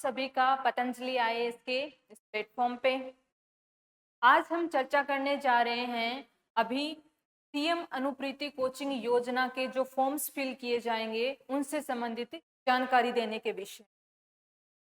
सभी का पतंजलि आईएएस के इस प्लेटफॉर्म पे। आज हम चर्चा करने जा रहे हैं अभी सीएम अनुप्रीति कोचिंग योजना के जो फॉर्म्स फिल किए जाएंगे उनसे संबंधित जानकारी देने के विषय।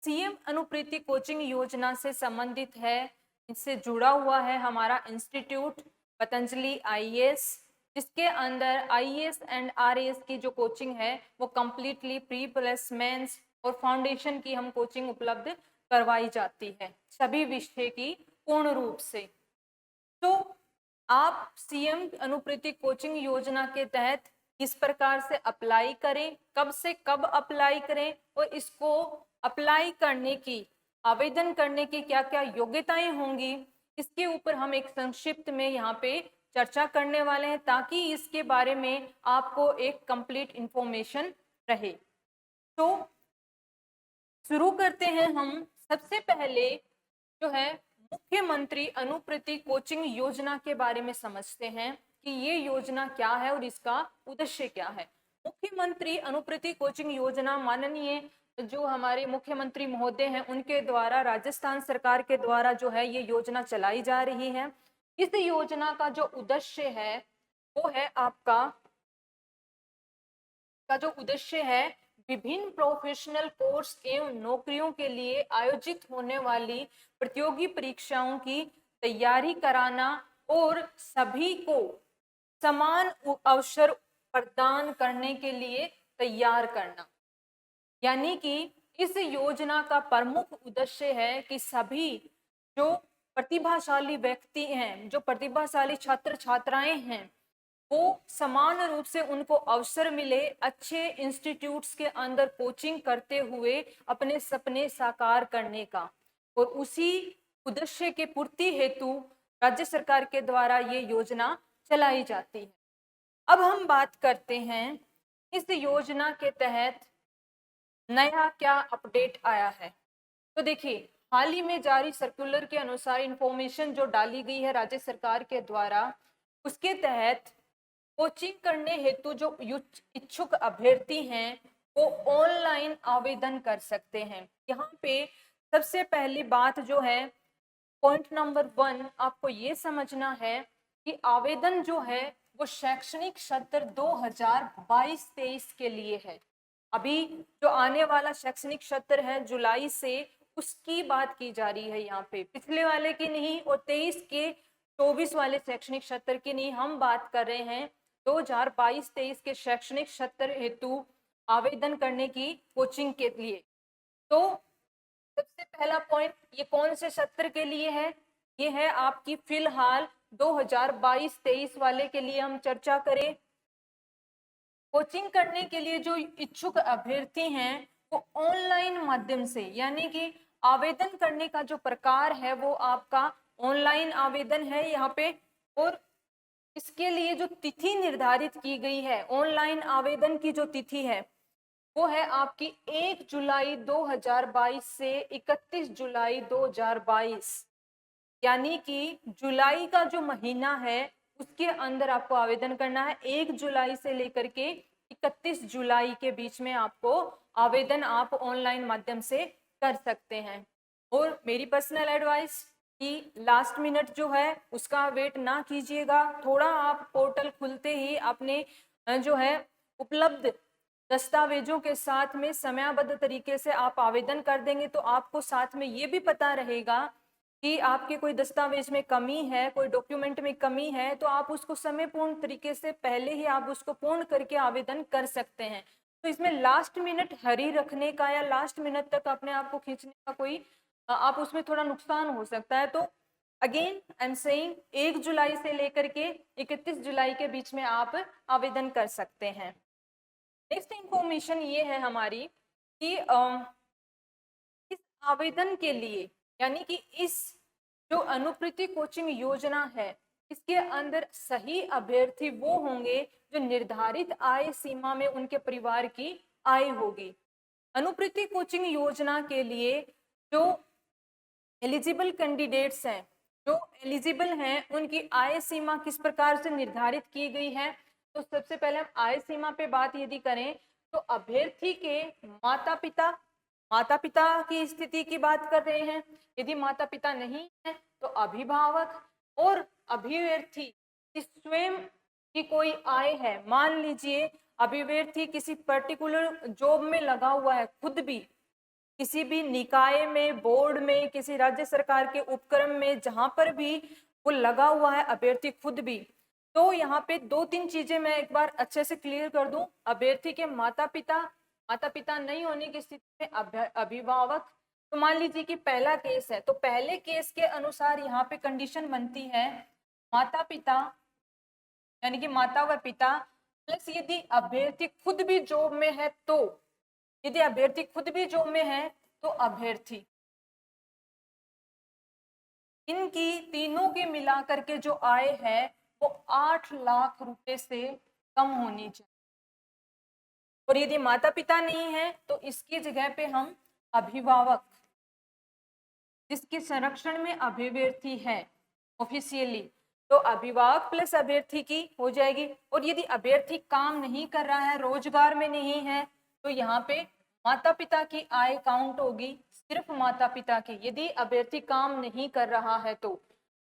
सीएम अनुप्रीति कोचिंग योजना से संबंधित है, इससे जुड़ा हुआ है हमारा इंस्टीट्यूट पतंजलि आईएएस, जिसके अंदर आईएएस एंड आरएएस की जो कोचिंग है वो कंप्लीटली प्री प्लस मेंस और फाउंडेशन की हम कोचिंग उपलब्ध करवाई जाती है सभी विषय की पूर्ण रूप से। तो आप सीएम अनुप्रीति कोचिंग योजना के तहत किस प्रकार से अप्लाई करें, कब से कब अप्लाई करें और इसको अप्लाई करने की, आवेदन करने की क्या क्या योग्यताएं होंगी, इसके ऊपर हम एक संक्षिप्त में यहाँ पे चर्चा करने वाले हैं ताकि इसके बारे में आपको एक कंप्लीट इंफॉर्मेशन रहे। तो शुरू करते हैं हम। सबसे पहले जो है मुख्यमंत्री अनुप्रीति कोचिंग योजना के बारे में समझते हैं कि ये योजना क्या है और इसका उद्देश्य क्या है। मुख्यमंत्री अनुप्रीति कोचिंग योजना माननीय जो हमारे मुख्यमंत्री महोदय हैं उनके द्वारा राजस्थान सरकार के द्वारा जो है ये योजना चलाई जा रही है। इस योजना का जो उद्देश्य है वो है जो उद्देश्य है विभिन्न प्रोफेशनल कोर्स एवं नौकरियों के लिए आयोजित होने वाली प्रतियोगी परीक्षाओं की तैयारी कराना और सभी को समान अवसर प्रदान करने के लिए तैयार करना। यानी कि इस योजना का प्रमुख उद्देश्य है कि सभी जो प्रतिभाशाली व्यक्ति हैं, जो प्रतिभाशाली छात्र छात्राएं हैं, वो समान रूप से उनको अवसर मिले अच्छे इंस्टीट्यूट्स के अंदर कोचिंग करते हुए अपने सपने साकार करने का, और उसी उद्देश्य के पूर्ति हेतु राज्य सरकार के द्वारा ये योजना चलाई जाती है। अब हम बात करते हैं इस योजना के तहत नया क्या अपडेट आया है। तो देखिए, हाल ही में जारी सर्कुलर के अनुसार इंफॉर्मेशन जो डाली गई है राज्य सरकार के द्वारा, उसके तहत कोचिंग करने हेतु जो इच्छुक अभ्यर्थी हैं वो ऑनलाइन आवेदन कर सकते हैं। यहाँ पे सबसे पहली बात जो है, पॉइंट नंबर 1 आपको ये समझना है कि आवेदन जो है वो शैक्षणिक सत्र 2022-23 के लिए है। अभी जो आने वाला शैक्षणिक सत्र है जुलाई से, उसकी बात की जा रही है यहाँ पे, पिछले वाले की नहीं और 23 के 24 वाले शैक्षणिक सत्र की नहीं, हम बात कर रहे हैं 2022-23 के शैक्षणिक सत्र हेतु आवेदन करने की कोचिंग के लिए। तो सबसे पहला पॉइंट, ये कौन से सत्र के लिए है? ये है आपकी फिलहाल 2022-23 वाले के लिए हम चर्चा करें। कोचिंग करने के लिए जो इच्छुक अभ्यर्थी हैं वो ऑनलाइन माध्यम से, यानी कि आवेदन करने का जो प्रकार है वो आपका ऑनलाइन आवेदन है यहाँ पे, और इसके लिए जो तिथि निर्धारित की गई है, ऑनलाइन आवेदन की जो तिथि है वो है आपकी 1 जुलाई 2022 से 31 जुलाई 2022, यानी कि जुलाई का जो महीना है उसके अंदर आपको आवेदन करना है। 1 जुलाई से लेकर के 31 जुलाई के बीच में आपको आवेदन आप ऑनलाइन माध्यम से कर सकते हैं। और मेरी पर्सनल एडवाइस कि लास्ट मिनट जो है उसका वेट ना कीजिएगा, थोड़ा आप पोर्टल खुलते ही अपने जो है उपलब्ध दस्तावेजों के साथ में समयबद्ध तरीके से आप आवेदन कर देंगे तो आपको साथ में ये भी पता रहेगा कि आपके कोई दस्तावेज में कमी है, कोई डॉक्यूमेंट में कमी है, तो आप उसको समय पूर्ण तरीके से पहले ही आप उसको पूर्ण करके आवेदन कर सकते हैं। तो इसमें लास्ट मिनट हरी रखने का या लास्ट मिनट तक अपने आप को खींचने का कोई आप उसमें थोड़ा नुकसान हो सकता है। तो अगेन आई एम सेइंग 1 जुलाई से लेकर के 31 जुलाई के बीच में आप आवेदन कर सकते हैं। नेक्स्ट इंफॉर्मेशन ये है हमारी कि इस आवेदन के लिए, यानी कि इस जो अनुप्रीति कोचिंग योजना है इसके अंदर सही अभ्यर्थी वो होंगे जो निर्धारित आय सीमा में उनके परिवार की आय होगी। अनुप्रीति कोचिंग योजना के लिए जो एलिजिबल कैंडिडेट्स हैं, जो एलिजिबल हैं, उनकी आय सीमा किस प्रकार से निर्धारित की गई है। तो सबसे पहले हम आय सीमा पे बात यदि करें तो अभ्यर्थी के माता पिता माता पिता की स्थिति की बात कर रहे हैं। यदि माता पिता नहीं है तो अभिभावक और अभिव्यर्थी की स्वयं की कोई आय है। मान लीजिए अभिव्यर्थी किसी पर्टिकुलर जॉब में लगा हुआ है, खुद भी किसी भी निकाय में, बोर्ड में, किसी राज्य सरकार के उपक्रम में, जहां पर भी वो लगा हुआ है अभ्यर्थी खुद भी, तो यहाँ पे दो तीन चीजें मैं एक बार अच्छे से क्लियर कर दूं। अभ्यर्थी के माता पिता नहीं होने की स्थिति में अभिभावक, तो मान लीजिए कि पहला केस है, तो पहले केस के अनुसार यहाँ पे कंडीशन बनती है माता पिता यानी कि माता व पिता प्लस यदि अभ्यर्थी खुद भी जॉब में है तो, यदि अभ्यर्थी खुद भी जॉब में है तो अभ्यर्थी, इनकी तीनों के मिलाकर के जो आय है वो 8 लाख रुपए से कम होनी चाहिए। और यदि माता पिता नहीं है तो इसकी जगह पे हम अभिभावक, जिसके संरक्षण में अभिव्यर्थी है ऑफिशियली, तो अभिभावक प्लस अभ्यर्थी की हो जाएगी। और यदि अभ्यर्थी काम नहीं कर रहा है, रोजगार में नहीं है, तो यहाँ पे माता पिता की आय काउंट होगी, सिर्फ माता पिता की। यदि अभ्यर्थी काम नहीं कर रहा है तो,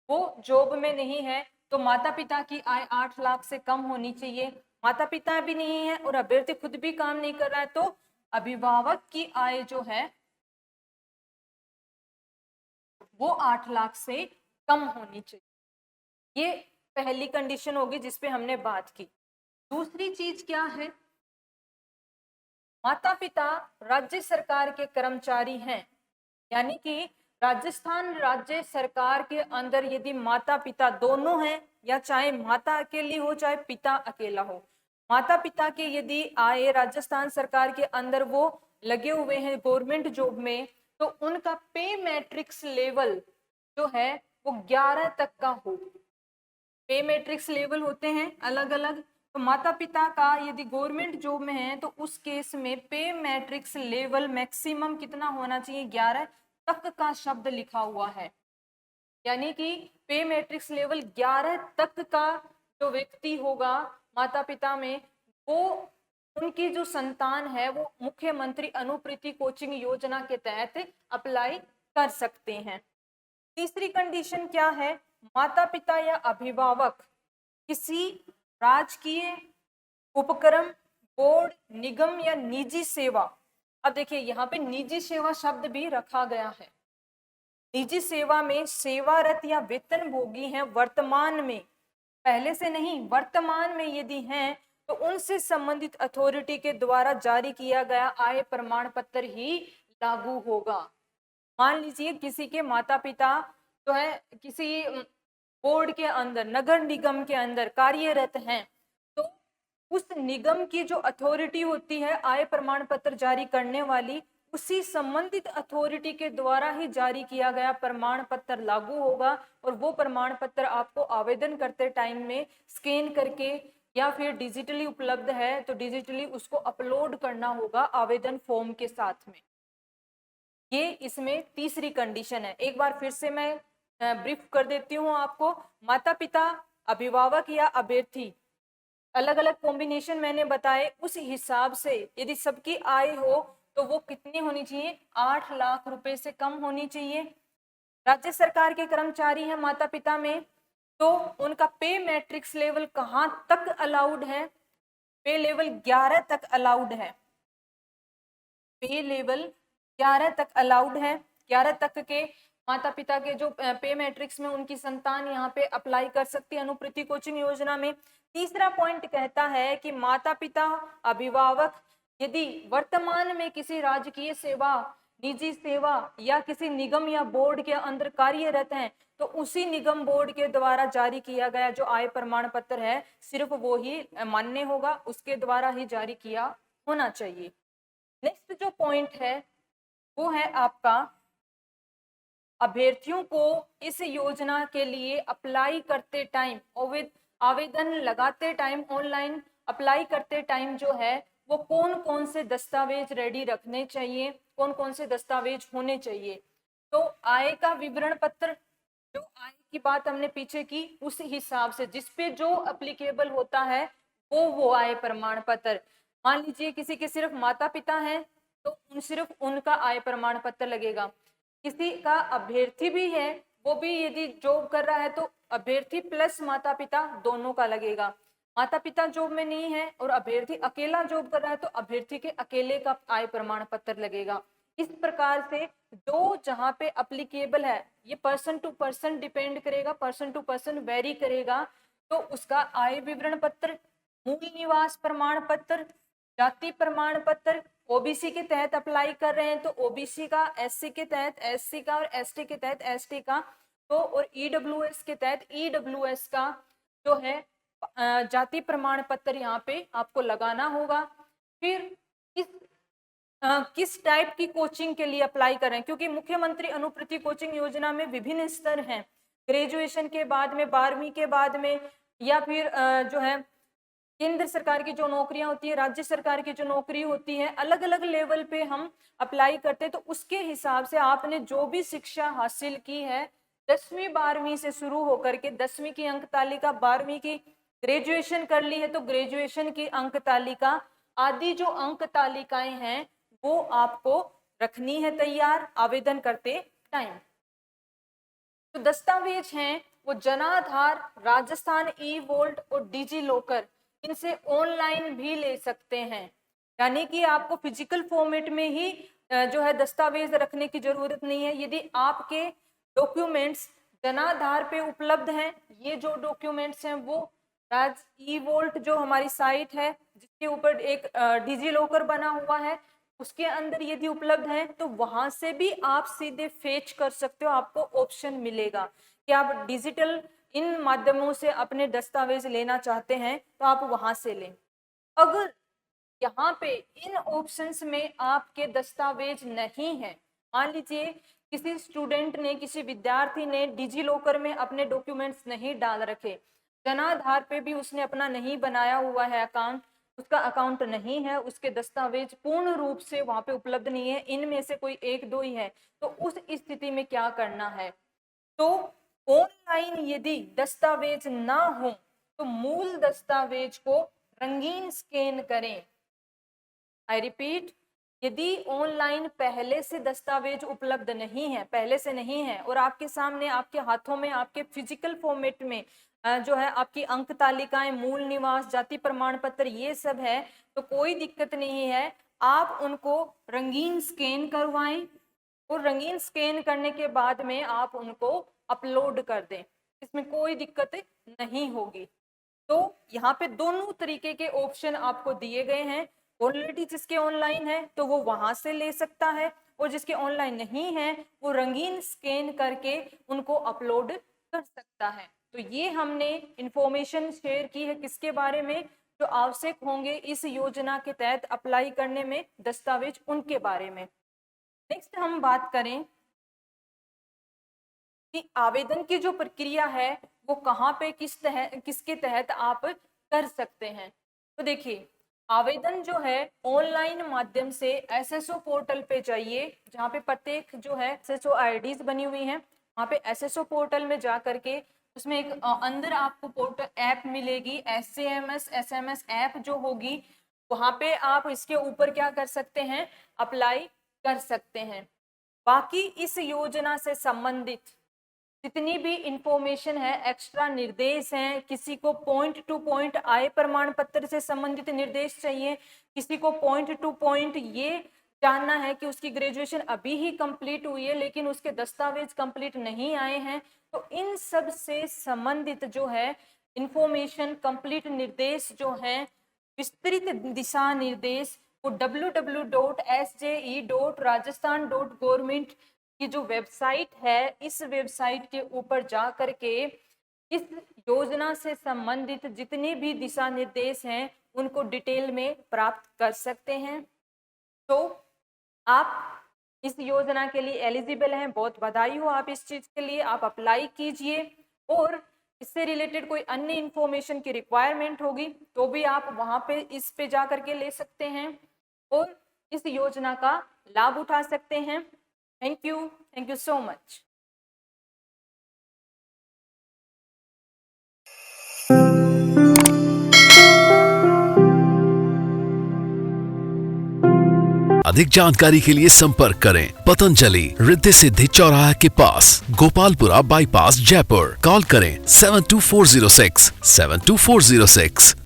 वो जॉब में नहीं है, तो माता पिता की आय 8 लाख से कम होनी चाहिए। माता पिता भी नहीं है और अभ्यर्थी खुद भी काम नहीं कर रहा है, तो अभिभावक की आय जो है वो 8 लाख से कम होनी चाहिए। ये पहली कंडीशन होगी जिसपे हमने बात की। दूसरी चीज क्या है, माता पिता राज्य सरकार के कर्मचारी हैं, यानी कि राजस्थान राज्य सरकार के अंदर यदि माता पिता दोनों हैं, या चाहे माता अकेली हो चाहे पिता अकेला हो, माता पिता के यदि आए राजस्थान सरकार के अंदर वो लगे हुए हैं गवर्नमेंट जॉब में, तो उनका पे मैट्रिक्स लेवल जो है वो 11 तक का हो। पे मैट्रिक्स लेवल होते हैं अलग अलग, तो माता पिता का यदि गवर्नमेंट जॉब में है तो उस केस में पे मैट्रिक्स लेवल मैक्सिमम कितना होना चाहिए, 11 तक का शब्द लिखा हुआ है। यानी कि पे मैट्रिक्स लेवल 11 तक का जो व्यक्ति होगा माता पिता में, वो उनकी जो संतान है वो मुख्यमंत्री अनुप्रीति कोचिंग योजना के तहत अप्लाई कर सकते हैं। तीसरी कंडीशन क्या है, माता पिता या अभिभावक किसी राजकीय उपक्रम, बोर्ड, निगम या निजी सेवा, अब देखिए यहाँ पे निजी सेवा शब्द भी रखा गया है। निजी सेवा में सेवारत या वेतनभोगी हैं वर्तमान में, पहले से नहीं, वर्तमान में यदि हैं तो उनसे संबंधित अथॉरिटी के द्वारा जारी किया गया आय प्रमाण पत्र ही लागू होगा। मान लीजिए किसी के माता पिता जो है किसी बोर्ड के अंदर, नगर निगम के अंदर कार्यरत हैं, तो उस निगम की जो अथॉरिटी होती है आय प्रमाण पत्र जारी करने वाली, उसी संबंधित अथॉरिटी के द्वारा ही जारी किया गया प्रमाण पत्र लागू होगा। और वो प्रमाण पत्र आपको आवेदन करते टाइम में स्कैन करके या फिर डिजिटली उपलब्ध है तो डिजिटली उसको अपलोड करना होगा आवेदन फॉर्म के साथ में। ये इसमें तीसरी कंडीशन है। एक बार फिर से मैं ब्रीफ कर देती हूँ आपको। माता पिता, अभिभावक या अभ्यर्थी, अलग अलग कॉम्बिनेशन मैंने बताए, उस हिसाब से यदि सबकी आय हो तो वो कितनी होनी चाहिए, 8 लाख रुपए से कम होनी चाहिए। राज्य सरकार के कर्मचारी हैं माता पिता में, तो उनका पे मैट्रिक्स लेवल कहाँ तक अलाउड है, पे लेवल 11 तक अलाउड है। पे लेवल 11 तक अलाउड है। 11 तक के माता पिता के जो पे मैट्रिक्स में उनकी संतान यहाँ पे अप्लाई कर सकती है अनुप्रीति कोचिंग योजना में। तीसरा पॉइंट कहता है कि माता पिता, अभिभावक यदि वर्तमान में किसी राजकीय सेवा, निजी सेवा या किसी निगम या बोर्ड के अंदर कार्यरत हैं, तो उसी निगम बोर्ड के द्वारा जारी किया गया जो आय प्रमाण पत्र है सिर्फ वो ही मान्य होगा, उसके द्वारा ही जारी किया होना चाहिए। नेक्स्ट जो पॉइंट है वो है आपका, अभ्यर्थियों को इस योजना के लिए अप्लाई करते टाइम, आवेदन लगाते टाइम, ऑनलाइन अप्लाई करते टाइम जो है वो कौन कौन से दस्तावेज रेडी रखने चाहिए, कौन कौन से दस्तावेज होने चाहिए। तो आय का विवरण पत्र, जो आय की बात हमने पीछे की उस हिसाब से जिसपे जो अप्लीकेबल होता है वो आय प्रमाण पत्र। मान लीजिए किसी के सिर्फ माता पिता हैं तो सिर्फ उनका आय प्रमाण पत्र लगेगा। किसी का अभ्यर्थी भी है, वो भी यदि जॉब कर रहा है तो अभ्यर्थी प्लस माता पिता दोनों का लगेगा। माता पिता जॉब में नहीं है और अभ्यर्थी अकेला जॉब कर रहा है तो अभ्यर्थी के अकेले का आय प्रमाण पत्र लगेगा। इस प्रकार से जो जहां पे अप्लीकेबल है, ये पर्सन टू पर्सन डिपेंड करेगा, पर्सन टू पर्सन वेरी करेगा, तो उसका आय विवरण पत्र, मूल निवास प्रमाण पत्र, जाति प्रमाण पत्र, ओबीसी के तहत अप्लाई कर रहे हैं तो ओबीसी का, एससी के तहत एससी का और एसटी के तहत एसटी का, तो और ईडब्ल्यूएस के तहत ईडब्ल्यूएस का जो है जाति प्रमाण पत्र यहाँ पे आपको लगाना होगा। फिर किस टाइप की कोचिंग के लिए अप्लाई करें, क्योंकि मुख्यमंत्री अनुपूरक कोचिंग योजना में विभिन्न स्तर हैं, ग्रेजुएशन के बाद में, 12वीं के बाद में, या फिर जो है केंद्र सरकार की जो नौकरियां होती है, राज्य सरकार की जो नौकरी होती है, अलग अलग लेवल पे हम अप्लाई करते हैं। तो उसके हिसाब से आपने जो भी शिक्षा हासिल की है 10वीं 12वीं से शुरू होकर के 10वीं की अंक तालिका, 12वीं की ग्रेजुएशन कर ली है तो ग्रेजुएशन की अंक तालिका आदि जो अंक तालिकाएं हैं वो आपको रखनी है तैयार आवेदन करते टाइम। तो दस्तावेज हैं वो जनाधार, राजस्थान ई वोल्ट और डिजी लॉकर, इनसे ऑनलाइन भी ले सकते हैं, यानी कि आपको फिजिकल फॉर्मेट में ही जो है दस्तावेज रखने की जरूरत नहीं है। यदि आपके डॉक्यूमेंट्स जनाधार पे उपलब्ध हैं, ये जो डॉक्यूमेंट्स हैं वो राज ई वोल्ट जो हमारी साइट है जिसके ऊपर एक डिजी लॉकर बना हुआ है उसके अंदर यदि उपलब्ध है तो वहां से भी आप सीधे फेच कर सकते हो, आपको ऑप्शन मिलेगा कि आप डिजिटल इन माध्यमों से अपने दस्तावेज लेना चाहते हैं तो आप वहां से लें। अगर यहाँ पे इन ऑप्शंस में आपके दस्तावेज नहीं है, मान लीजिए किसी स्टूडेंट ने, किसी विद्यार्थी ने डिजी लॉकर में अपने डॉक्यूमेंट्स नहीं डाल रखे, जनाधार पे भी उसने अपना नहीं बनाया हुआ है अकाउंट, उसका अकाउंट नहीं है, उसके दस्तावेज पूर्ण रूप से वहां पे उपलब्ध नहीं है, इनमें से कोई एक दो ही है, तो उस स्थिति में क्या करना है, तो ऑनलाइन यदि दस्तावेज ना हो तो मूल दस्तावेज को रंगीन स्कैन करें। आई रिपीट, यदि ऑनलाइन पहले से दस्तावेज उपलब्ध नहीं है, पहले से नहीं है और आपके सामने, आपके हाथों में, आपके फिजिकल फॉर्मेट में जो है आपकी अंक तालिकाएं, मूल निवास, जाति प्रमाण पत्र ये सब है, तो कोई दिक्कत नहीं है, आप उनको रंगीन स्कैन करवाएं और रंगीन स्कैन करने के बाद में आप उनको अपलोड कर दें, इसमें कोई दिक्कत नहीं होगी। तो यहाँ पे दोनों तरीके के ऑप्शन आपको दिए गए हैं, ऑलरेडी जिसके ऑनलाइन है तो वो वहां से ले सकता है और जिसके ऑनलाइन नहीं है वो रंगीन स्कैन करके उनको अपलोड कर सकता है। तो ये हमने इंफॉर्मेशन शेयर की है किसके बारे में, जो आवश्यक होंगे इस योजना के तहत अप्लाई करने में दस्तावेज, उनके बारे में। नेक्स्ट हम बात करें कि आवेदन की जो प्रक्रिया है वो कहाँ पे किसके तहत आप कर सकते हैं। तो देखिए, आवेदन जो है ऑनलाइन माध्यम से एसएसओ पोर्टल पे जाइए, जहाँ पे प्रत्येक जो है एसएसओ आईडीज बनी हुई हैं, वहाँ पे एसएसओ पोर्टल में जा करके उसमें एक अंदर आपको पोर्टल ऐप मिलेगी, एसएमएस ऐप जो होगी, वहाँ पे आप इसके ऊपर क्या कर सकते हैं, अप्लाई कर सकते हैं। बाकी इस योजना से संबंधित जितनी भी इंफॉर्मेशन है, एक्स्ट्रा निर्देश हैं, किसी को पॉइंट टू पॉइंट आय प्रमाण पत्र से संबंधित निर्देश चाहिए, किसी को पॉइंट टू पॉइंट ये जानना है कि उसकी ग्रेजुएशन अभी ही कंप्लीट हुई है लेकिन उसके दस्तावेज कंप्लीट नहीं आए हैं, तो इन सब से संबंधित जो है इंफॉर्मेशन, कंप्लीट निर्देश जो है, विस्तृत दिशा निर्देश वो www.sje.rajasthan.government की जो वेबसाइट है, इस वेबसाइट के ऊपर जा करके इस योजना से संबंधित जितने भी दिशा निर्देश हैं उनको डिटेल में प्राप्त कर सकते हैं। तो आप इस योजना के लिए एलिजिबल हैं, बहुत बधाई हो आप इस चीज के लिए, आप अप्लाई कीजिए और इससे रिलेटेड कोई अन्य इंफॉर्मेशन की रिक्वायरमेंट होगी तो भी आप वहां पे इस पे जा करके ले सकते हैं और इस योजना का लाभ उठा सकते हैं। Thank you so much. अधिक जानकारी के लिए संपर्क करें पतंजलि रिद्धि सिद्धि चौराहा के पास, गोपालपुरा बाईपास, जयपुर। कॉल करें 72406 72406।